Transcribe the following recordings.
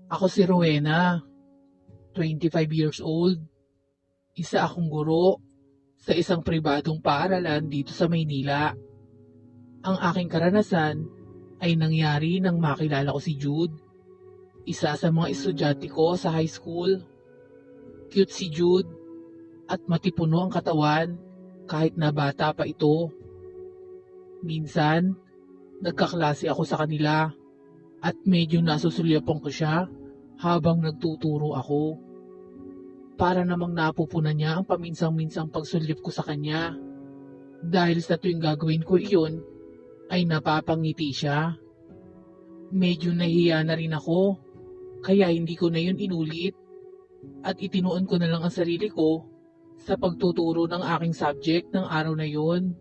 Ako si Rowena, 25 years old. Isa akong guro sa isang pribadong paaralan dito sa Maynila. Ang aking karanasan ay nangyari nang makilala ko si Jude, isa sa mga estudyante ko sa high school. Cute si Jude at matipuno ang katawan kahit na bata pa ito. Minsan, nagkaklase ako sa kanila at medyo nasusulyapan ko siya habang nagtuturo ako. Para namang napupunan niya ang paminsang-minsang pagsulyap ko sa kanya. Dahil sa tuwing gagawin ko iyon, ay napapangiti siya. Medyo nahiya na rin ako, kaya hindi ko na yun inulit at itinuon ko na lang ang sarili ko sa pagtuturo ng aking subject ng araw na yun.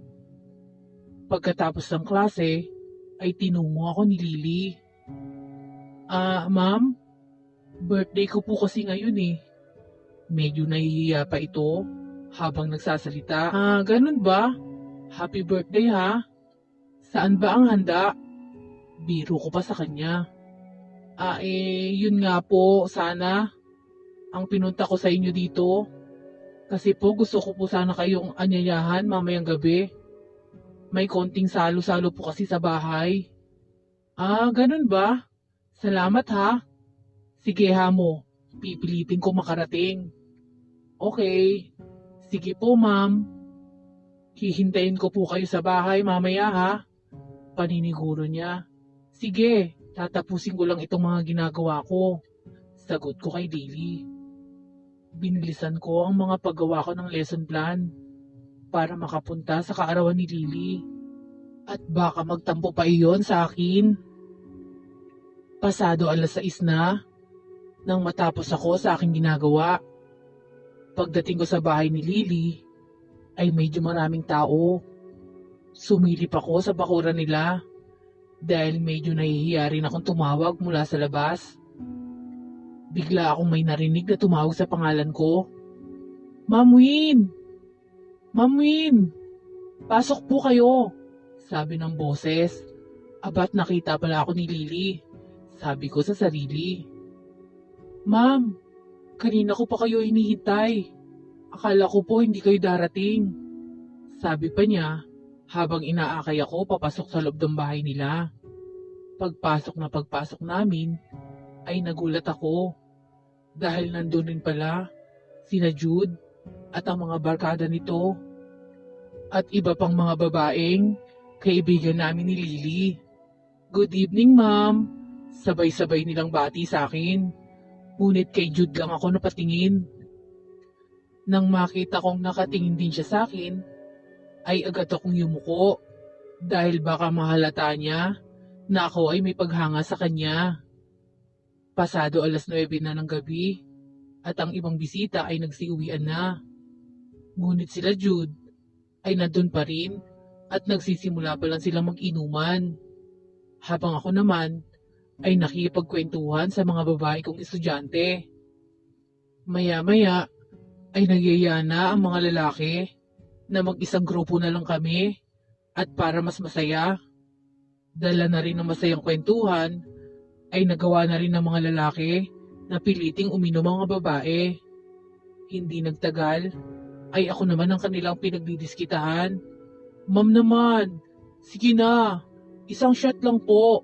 Pagkatapos ng klase, ay tinungo ako ni Lily. Ma'am, birthday ko po kasi ngayon eh. Medyo nahihiya pa ito habang nagsasalita. Ganun ba? Happy birthday ha? Saan ba ang handa? Biro ko pa sa kanya. Yun nga po, sana. Ang pinunta ko sa inyo dito. Kasi po gusto ko po sana kayong anyayahan mamayang gabi. May konting salo-salo po kasi sa bahay. Ganun ba? Salamat ha. Sige ha mo, pipilitin ko makarating. Okay. Sige po ma'am. Hihintayin ko po kayo sa bahay mamaya ha. Paniniguro niya. Sige, tatapusin ko lang itong mga ginagawa ko. Sagot ko kay Lily. Binilisan ko ang mga paggawa ko ng lesson plan para makapunta sa kaarawan ni Lily. At baka magtampo pa iyon sa akin. Pasado 6:00 na nang matapos ako sa aking ginagawa. Pagdating ko sa bahay ni Lily, ay medyo maraming tao. Sumilip ako sa bakuran nila dahil medyo nahihiya rin akong tumawag mula sa labas. Bigla akong may narinig na tumawag sa pangalan ko. Ma'am Win! Ma'am Win! Pasok po kayo! Sabi ng boses. Abat nakita pala ako ni Lily. Sabi ko sa sarili. Ma'am, kanina ko pa kayo hinihintay. Akala ko po hindi kayo darating. Sabi pa niya habang inaakay ako papasok sa loob ng bahay nila. Pagpasok namin ay nagulat ako dahil nandun rin pala sina Jude at ang mga barkada nito at iba pang mga babaeng kaibigan namin ni Lily. Good evening ma'am, sabay-sabay nilang bati sa akin. Ngunit kay Jude lang ako napatingin. Nang makita kong nakatingin din siya sa akin, ay agad akong yumuko dahil baka mahalata niya na ako ay may paghanga sa kanya. Pasado 9:00 na ng gabi at ang ibang bisita ay nagsiuwian na. Ngunit sila Jude ay nandun pa rin at nagsisimula pa lang silang mag-inuman. Habang ako naman ay nakipagkwentuhan sa mga babae kong estudyante. Maya-maya ay nagyaya na ang mga lalaki na mag-isang grupo na lang kami at para mas masaya. Dala na rin ng masayang kwentuhan ay nagawa na rin ng mga lalaki na piliting uminom ang mga babae. Hindi nagtagal ay ako naman ang kanilang pinagdidiskitahan. Ma'am naman, sige na, isang shot lang po.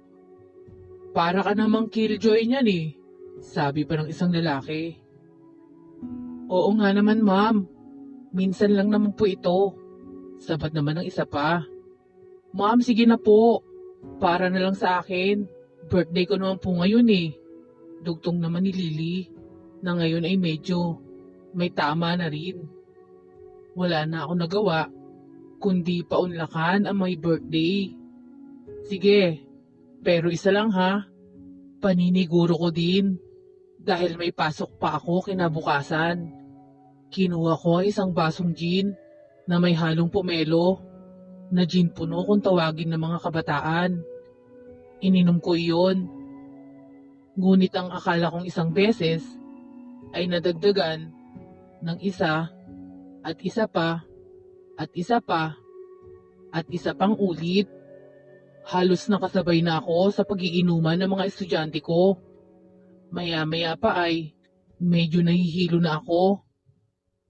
Para ka namang killjoy niyan eh, sabi pa ng isang lalaki. Oo nga naman ma'am, minsan lang naman po ito. Sabat naman ng isa pa. Ma'am sige na po, para na lang sa akin. Birthday ko naman po ngayon eh. Dugtong naman ni Lily na ngayon ay medyo may tama na rin. Wala na ako nagawa, kundi paunlakan ang my birthday. Sige, pero isa lang ha, paniniguro ko din dahil may pasok pa ako kinabukasan. Kinuha ko ang isang basong gin na may halong pomelo na gin puno kung tawagin ng mga kabataan. Ininom ko iyon. Ngunit ang akala kong isang beses ay nadagdagan ng isa at isa pa at isa pa at isa pang ulit. Halos nakasabay na ako sa pag-iinuman ng mga estudyante ko. Maya-maya pa ay medyo nahihilo na ako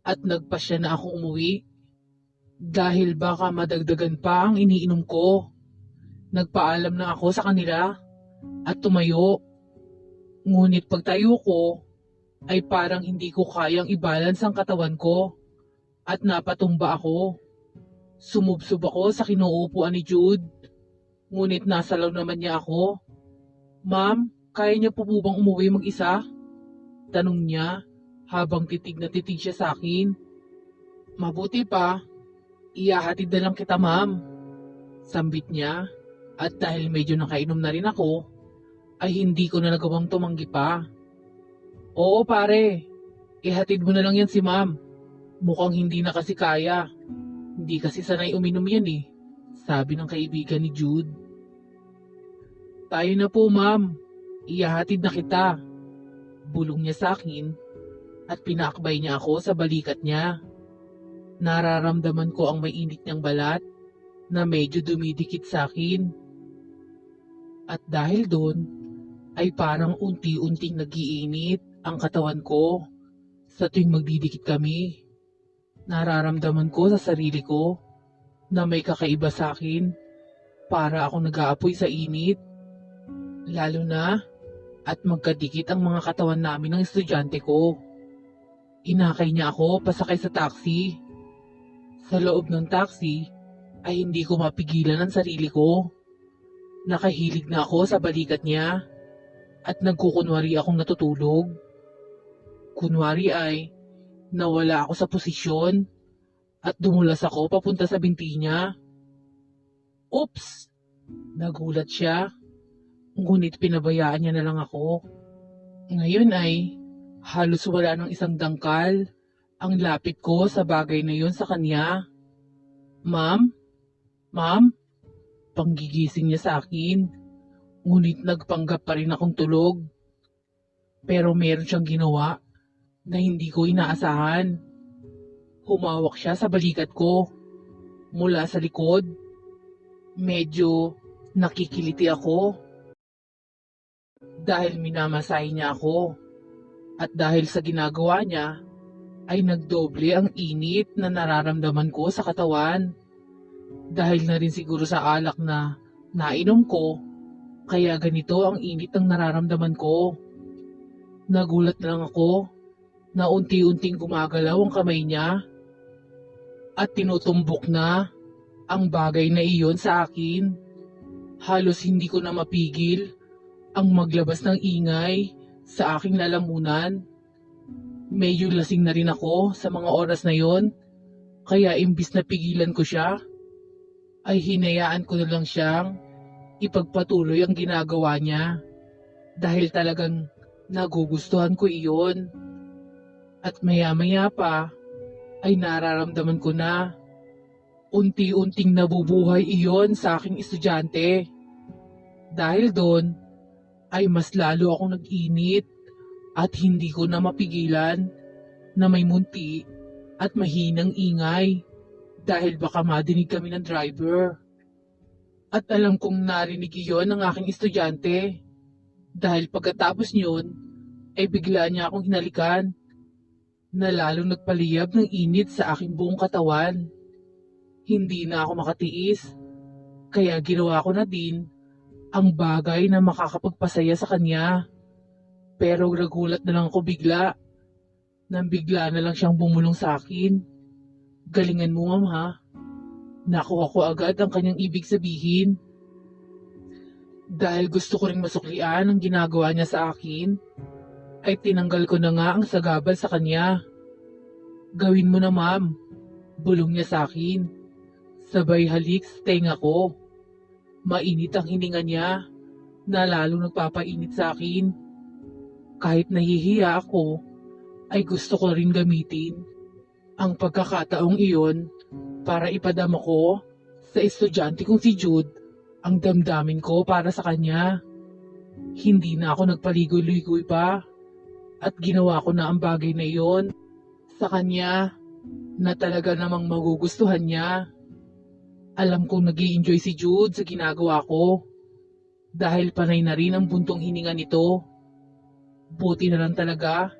at nagpasya na akong umuwi dahil baka madagdagan pa ang iniinom ko. Nagpaalam na ako sa kanila at tumayo. Ngunit pagtayo ko ay parang hindi ko kayang i-balance ang katawan ko at napatumba ako. Sumubsob ako sa kinuupuan ni Jude. Ngunit nasalaw naman niya ako. "Ma'am, kaya niya po bang umuwi mag-isa?" Tanong niya habang titig na titig siya sa akin. "Mabuti pa, iyahatid na lang kita, ma'am." Sambit niya at dahil medyo nakainom na rin ako, ay hindi ko na nagawang tumanggi pa. "Oo pare, ihatid mo na lang yan si ma'am. Mukhang hindi na kasi kaya. Hindi kasi sanay uminom yan eh," sabi ng kaibigan ni Jude. "Tayo na po ma'am, iyahatid na kita." Bulong niya sa akin at pinakbay niya ako sa balikat niya. Nararamdaman ko ang mainit niyang balat na medyo dumidikit sa akin. At dahil doon, ay parang unti-unting nagiinit ang katawan ko sa tuwing magdidikit kami. Nararamdaman ko sa sarili ko na may kakaiba sa akin, para akong nag-aapoy sa init. Lalo na at magkadikit ang mga katawan namin ng estudyante ko. Inakay niya ako pasakay sa taxi. Sa loob ng taxi ay hindi ko mapigilan ang sarili ko. Nakahilig na ako sa balikat niya at nagkukunwari akong natutulog. Kunwari ay nawala ako sa posisyon at dumulas ako papunta sa binti niya. "Oops!" Nagulat siya, ngunit pinabayaan niya na lang ako. Ngayon ay halos wala ng isang dangkal ang lapit ko sa bagay na yun sa kanya. "Ma'am? Ma'am?" Panggigising niya sa akin, ngunit nagpanggap pa rin akong tulog. Pero meron siyang ginawa na hindi ko inaasahan. Humawak siya sa balikat ko mula sa likod. Medyo nakikiliti ako dahil minamasahe niya ako. At dahil sa ginagawa niya, ay nagdoble ang init na nararamdaman ko sa katawan. Dahil na rin siguro sa alak na nainom ko, kaya ganito ang init ng nararamdaman ko. Nagulat na lang ako na unti-unting gumagalaw ang kamay niya at tinutumbok na ang bagay na iyon sa akin. Halos hindi ko na mapigil ang maglabas ng ingay sa aking lalamunan. Medyo lasing na rin ako sa mga oras na yon, kaya imbis na pigilan ko siya, ay hinayaan ko na lang siyang ipagpatuloy ang ginagawa niya dahil talagang nagugustuhan ko iyon. At maya-maya pa ay nararamdaman ko na unti-unting nabubuhay iyon sa aking estudyante. Dahil doon ay mas lalo akong nag-init at hindi ko na mapigilan na may munti at mahinang ingay dahil baka madinig kami ng driver. At alam kong narinig iyon ng aking estudyante dahil pagkatapos niyon ay bigla niya akong hinalikan na lalong nagpaliyab ng init sa aking buong katawan. Hindi na ako makatiis, kaya ginawa ko na din ang bagay na makakapagpasaya sa kanya. Pero nagulat na lang ako bigla, nang bigla na lang siyang bumulong sa akin. "Galingan mo, ma'am, ha?" Nakuha ko agad ang kanyang ibig sabihin. Dahil gusto ko ring masuklian ang ginagawa niya sa akin, ay tinanggal ko na nga ang sagabal sa kanya. "Gawin mo na, ma'am," bulong niya sa akin. Sabay halik sa tenga ko. Mainit ang hininga niya na lalong nagpapainit sa akin. Kahit nahihiya ako, ay gusto ko rin gamitin ang pagkakataong iyon para ipadama ko sa estudyante kong si Jude ang damdamin ko para sa kanya. Hindi na ako nagpaligoy-ligoy pa at ginawa ko na ang bagay na iyon sa kanya na talaga namang magugustuhan niya. Alam kong nag-i-enjoy si Jude sa ginagawa ko dahil panay na rin ang buntong hininga nito. Buti na lang talaga,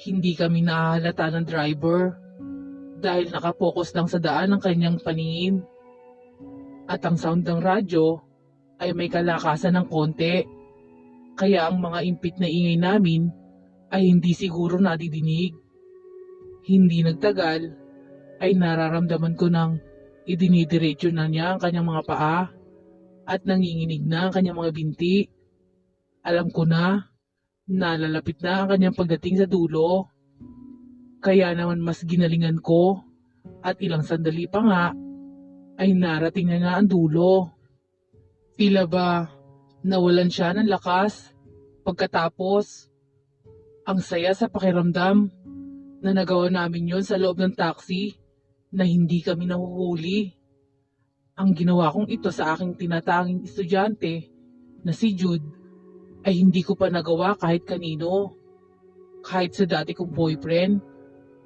hindi kami nahahalata ng driver dahil nakapokus lang sa daan ang kanyang paningin. At ang sound ng radyo ay may kalakasan ng konti, kaya ang mga impit na ingay namin ay hindi siguro nadidinig. Hindi nagtagal ay nararamdaman ko nang idinidiretso na niya ang kanyang mga paa at nanginginig na ang kanyang mga binti. Alam ko na nalalapit na ang kanyang pagdating sa dulo. Kaya naman mas ginalingan ko at ilang sandali pa nga ay narating na nga ang dulo. Tila ba nawalan siya ng lakas pagkatapos. Ang saya sa pakiramdam na nagawa namin yon sa loob ng taxi na hindi kami nahuhuli. Ang ginawa kong ito sa aking tinatanging estudyante na si Jude ay hindi ko pa nagawa kahit kanino. Kahit sa dati kong boyfriend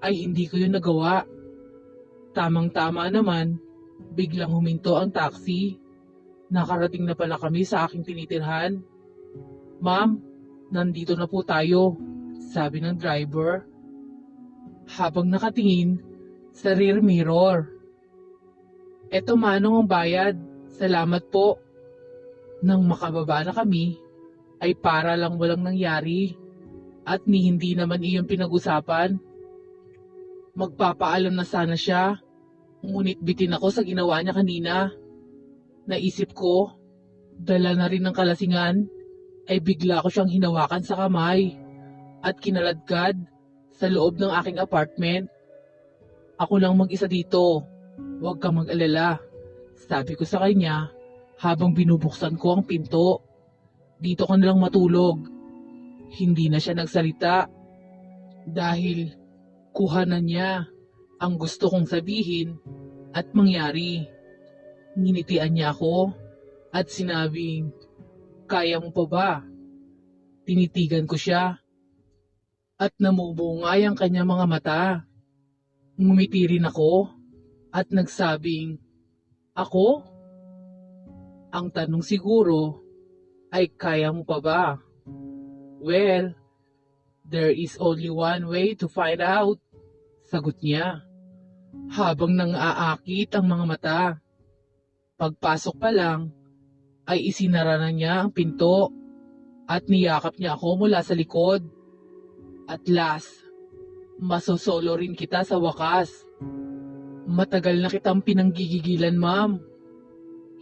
ay hindi ko yun nagawa. Tamang-tama naman, biglang huminto ang taxi. Nakarating na pala kami sa aking tinitirhan. "Ma'am, nandito na po tayo," sabi ng driver habang nakatingin sa rear mirror. "Eto manong ang bayad. Salamat po." Nang makababa na kami, ay para lang walang nangyari at hindi naman iyon pinag-usapan. Magpapaalam na sana siya, ngunit bitin ako sa ginawa niya kanina. Naisip ko, dala na rin ng kalasingan, ay bigla ko siyang hinawakan sa kamay at kinaladkad sa loob ng aking apartment. "Ako lang mag-isa dito, huwag kang mag-alala," sabi ko sa kanya habang binubuksan ko ang pinto. "Dito ka nalang matulog." Hindi na siya nagsalita dahil kuhanan niya ang gusto kong sabihin at mangyari. Nginitian niya ako at sinabing, "Kaya mo pa ba?" Tinitigan ko siya at namumungay ang kanyang mga mata. Ngumiti rin ako at nagsabing, "Ako?" Ang tanong siguro ay, "Kaya mo pa ba?" "Well, there is only one way to find out," sagot niya habang nang-aakit ang mga mata. Pagpasok pa lang ay isinara na niya ang pinto at niyakap niya ako mula sa likod. "At last, masosolo rin kita sa wakas. Matagal na kitang pinanggigigilan, ma'am."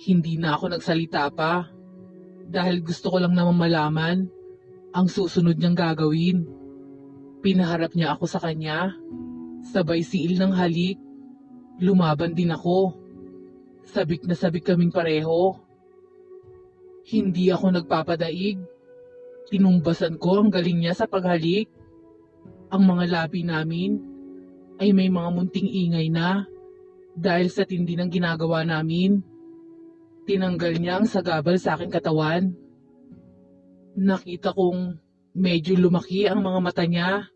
Hindi na ako nagsalita pa dahil gusto ko lang naman malaman ang susunod niyang gagawin. Pinaharap niya ako sa kanya, sabay siil ng halik. Lumaban din ako. Sabik na sabik kaming pareho. Hindi ako nagpapadaig. Tinumbasan ko ang galing niya sa paghalik. Ang mga labi namin ay may mga munting ingay na dahil sa tindi ng ginagawa namin. Tinanggal niya ang sagabal sa aking katawan. Nakita kong medyo lumaki ang mga mata niya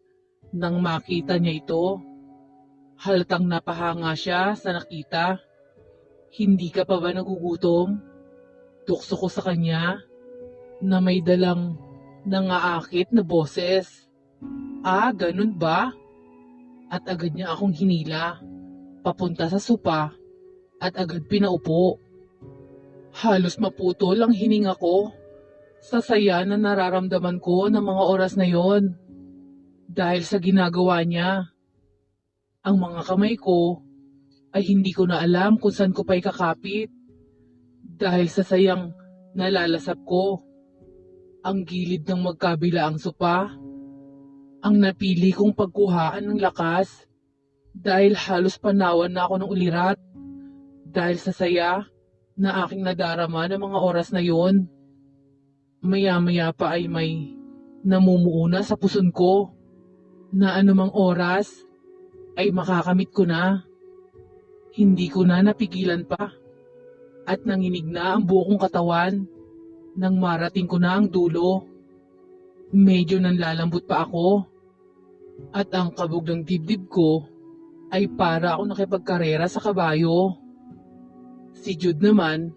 nang makita niya ito. Halatang napahanga siya sa nakita. "Hindi ka pa ba nagugutom?" Tukso ko sa kanya na may dalang nangaakit na boses. "Ah, ganun ba?" At agad niya akong hinila papunta sa sopa at agad pinaupo. Halos maputol ang hininga ko sa saya na nararamdaman ko ng mga oras na yon dahil sa ginagawa niya. Ang mga kamay ko ay hindi ko na alam kung saan ko pa ikakapit dahil sa sayang nalalasap ko. Ang gilid ng magkabilaang sopa ang napili kong pagkuhaan ng lakas dahil halos panawan na ako ng ulirat dahil sa saya na aking nadarama ng mga oras na yon. Maya-maya pa ay may namumuuna sa puson ko na anumang oras ay makakamit ko na. Hindi ko na napigilan pa at nanginig na ang buo kong katawan nang marating ko na ang dulo. Medyo nanlalambot pa ako at ang kabog ng dibdib ko ay para ako nakipagkarera sa kabayo. Si Jude naman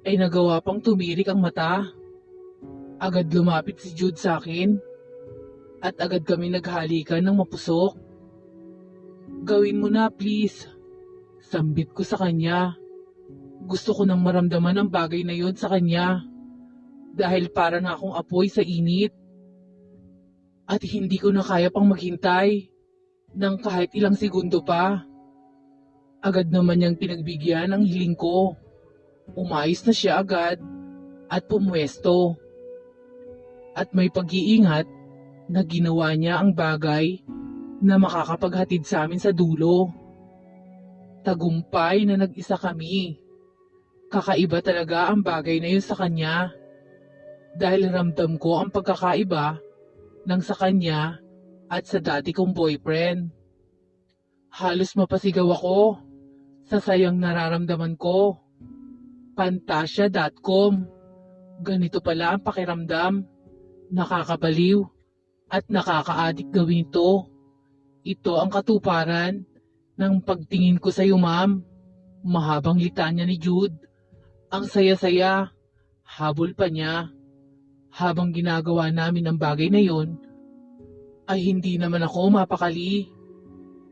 ay nagawa pang tumirik ang mata. Agad lumapit si Jude sa akin at agad kami naghalikan ng mapusok. Gawin mo na please, sambit ko sa kanya. Gusto ko nang maramdaman ang bagay na yon sa kanya dahil para na akong apoy sa init. At hindi ko na kaya pang maghintay ng kahit ilang segundo pa. Agad naman niyang pinagbigyan ang hiling ko. Umayos na siya agad at pumwesto. At may pag-iingat na ginawa niya ang bagay na makakapaghatid sa amin sa dulo. Tagumpay na nag-isa kami. Kakaiba talaga ang bagay na yun sa kanya. Dahil ramdam ko ang pagkakaiba ng sa kanya at sa dati kong boyfriend. Halos mapasigaw ako sa sayang nararamdaman ko. Fantasia.com. Ganito pala ang pakiramdam. Nakakabaliw at nakaka-addict gawin ito. Ito ang katuparan ng pagtingin ko sa iyo, ma'am. Mahabang litanya ni Jude. Ang saya-saya. Habol pa niya. Habang ginagawa namin ang bagay na yon, ay hindi naman ako mapakali.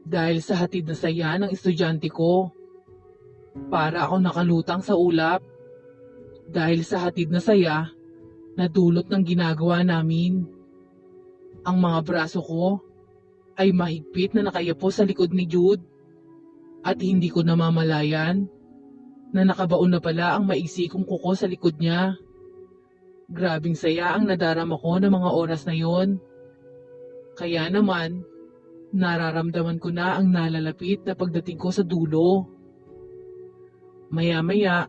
Dahil sa hatid na saya ng estudyante ko. Para ako nakalutang sa ulap. Dahil sa hatid na saya na dulot ng ginagawa namin. Ang mga braso ko ay mahigpit na nakayapo sa likod ni Jude. At hindi ko namamalayan na nakabaon na pala ang maiksi kong kuko sa likod niya. Grabing saya ang nadarama ko ng mga oras na yon. Kaya naman, nararamdaman ko na ang nalalapit na pagdating ko sa dulo. Maya-maya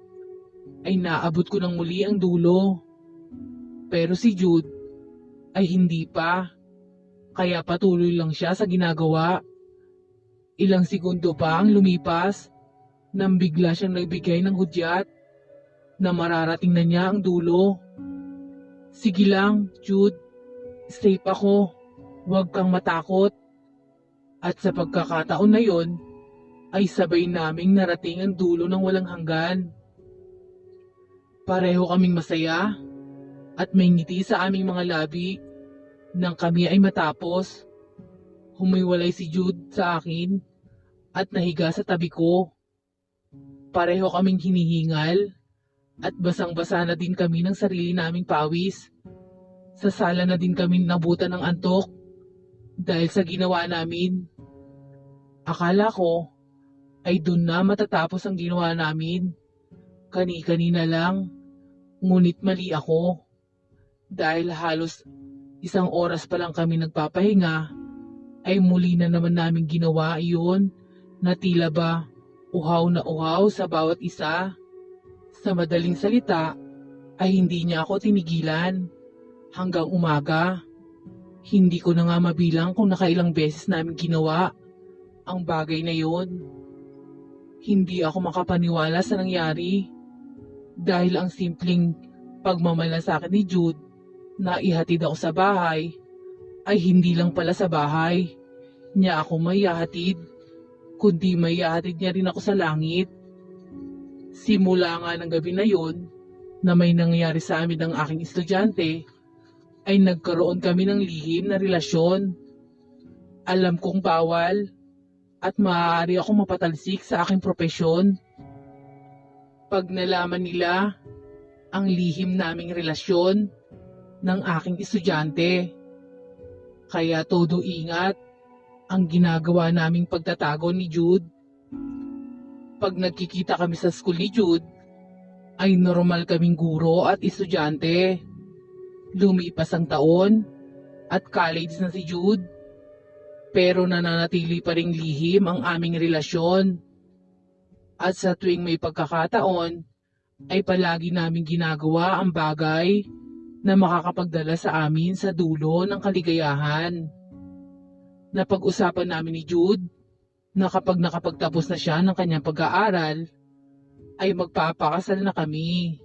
ay naabot ko ng muli ang dulo. Pero si Jude ay hindi pa. Kaya patuloy lang siya sa ginagawa. Ilang segundo pa ang lumipas nang bigla siyang nagbigay ng hudyat na mararating na niya ang dulo. Sige lang, Jude. Safe ako. Huwag kang matakot. At sa pagkakataon na yon, ay sabay naming narating ang dulo ng walang hanggan. Pareho kaming masaya at may ngiti sa aming mga labi nang kami ay matapos. Humiwalay si Jude sa akin at nahiga sa tabi ko. Pareho kaming hinihingal at basang-basa na din kami ng sarili naming pawis. Sa sala na din kami nabutan ng antok dahil sa ginawa namin. Akala ko ay dun na matatapos ang ginawa namin. Kani-kanina lang, ngunit mali ako. Dahil halos 1 oras pa lang kami nagpapahinga, ay muli na naman namin ginawa iyon na tila ba uhaw na uhaw sa bawat isa. Sa madaling salita, ay hindi niya ako tinigilan. Hanggang umaga, hindi ko na nga mabilang kung nakailang beses namin ginawa ang bagay na yon. Hindi ako makapaniwala sa nangyari dahil ang simpleng pagmamalasakit ni Jude na ihatid ako sa bahay ay hindi lang pala sa bahay niya ako maihatid, kundi maihatid niya rin ako sa langit. Simula nga ng gabi na yon na may nangyari sa amin ng aking estudyante, ay nagkaroon kami ng lihim na relasyon. Alam kong bawal at maaari akong mapatalsik sa aking propesyon. Pag nalaman nila ang lihim naming relasyon ng aking estudyante. Kaya todo ingat ang ginagawa naming pagtatago ni Jude. Pag nagkikita kami sa school ni Jude, ay normal kaming guro at estudyante. Lumipas ang taon at college na si Jude. Pero nananatili pa ring lihim ang aming relasyon. At sa tuwing may pagkakataon, ay palagi namin ginagawa ang bagay na makakapagdala sa amin sa dulo ng kaligayahan. Napag-usapan namin ni Jude na kapag nakapagtapos na siya ng kanyang pag-aaral, ay magpapakasal na kami.